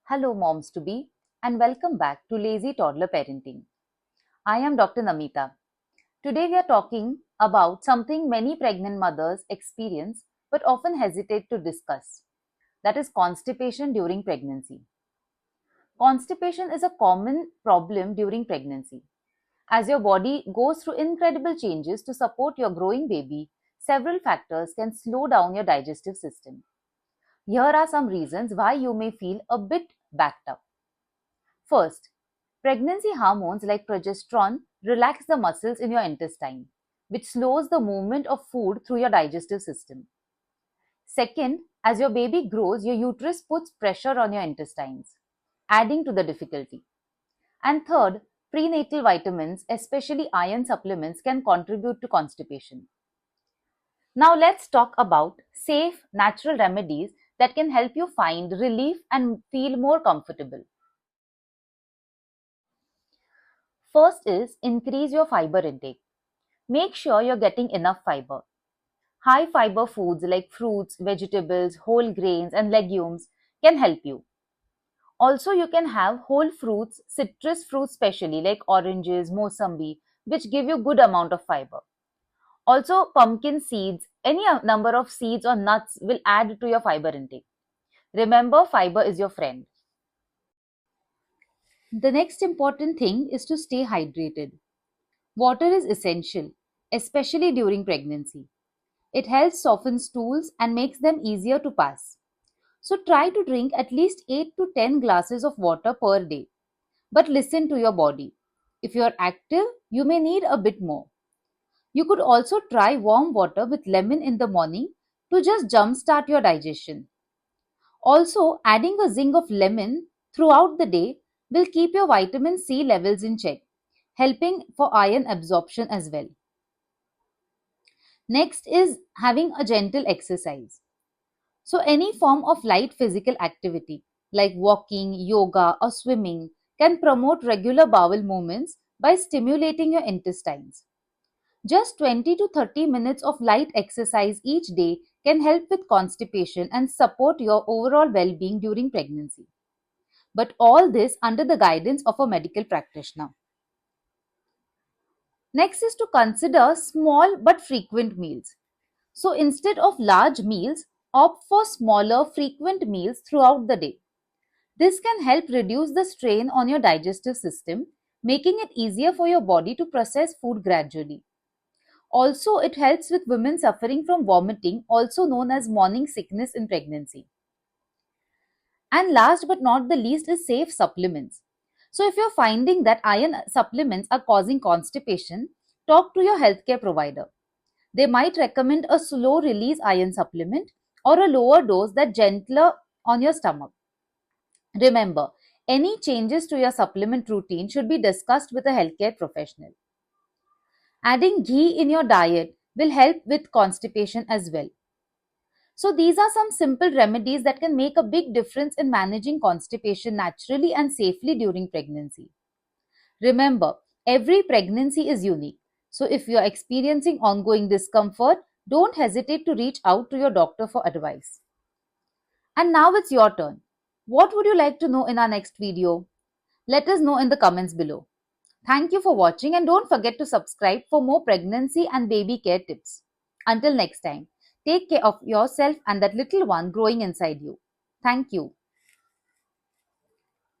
Hello, moms to be, and welcome back to Lazy Toddler Parenting. I am Dr. Namita. Today, we are talking about something many pregnant mothers experience but often hesitate to discuss, that is, constipation during pregnancy. Constipation is a common problem during pregnancy. As your body goes through incredible changes to support your growing baby, several factors can slow down your digestive system. Here are some reasons why you may feel a bit backed up. First, pregnancy hormones like progesterone relax the muscles in your intestine, which slows the movement of food through your digestive system. Second, as your baby grows, your uterus puts pressure on your intestines, adding to the difficulty. And third, prenatal vitamins, especially iron supplements, can contribute to constipation. Now, let's talk about safe, natural remedies that can help you find relief and feel more comfortable. First is increase your fiber intake. Make sure you're getting enough fiber. High fiber foods like fruits, vegetables, whole grains, and legumes can help you. Also, you can have whole fruits, citrus fruits especially like oranges, mosambi, which give you good amount of fiber. Also, pumpkin seeds, any number of seeds or nuts will add to your fiber intake. Remember, fiber is your friend. The next important thing is to stay hydrated. Water is essential, especially during pregnancy. It helps soften stools and makes them easier to pass. So try to drink at least 8 to 10 glasses of water per day. But listen to your body. If you are active, you may need a bit more. You could also try warm water with lemon in the morning to just jumpstart your digestion. Also, adding a zing of lemon throughout the day will keep your vitamin C levels in check, helping for iron absorption as well. Next is having a gentle exercise. So, any form of light physical activity like walking, yoga, or swimming can promote regular bowel movements by stimulating your intestines. Just 20 to 30 minutes of light exercise each day can help with constipation and support your overall well being during pregnancy. But all this under the guidance of a medical practitioner. Next is to consider small but frequent meals. So instead of large meals, opt for smaller, frequent meals throughout the day. This can help reduce the strain on your digestive system, making it easier for your body to process food gradually. Also, it helps with women suffering from vomiting, also known as morning sickness in pregnancy. And last but not the least is safe supplements. So, if you're finding that iron supplements are causing constipation, talk to your healthcare provider. They might recommend a slow release iron supplement or a lower dose that gentler on your stomach. Remember, any changes to your supplement routine should be discussed with a healthcare professional. Adding ghee in your diet will help with constipation as well. So, these are some simple remedies that can make a big difference in managing constipation naturally and safely during pregnancy. Remember, every pregnancy is unique. So, if you are experiencing ongoing discomfort, don't hesitate to reach out to your doctor for advice. And now it's your turn. What would you like to know in our next video? Let us know in the comments below. Thank you for watching and don't forget to subscribe for more pregnancy and baby care tips. Until next time, take care of yourself and that little one growing inside you. Thank you.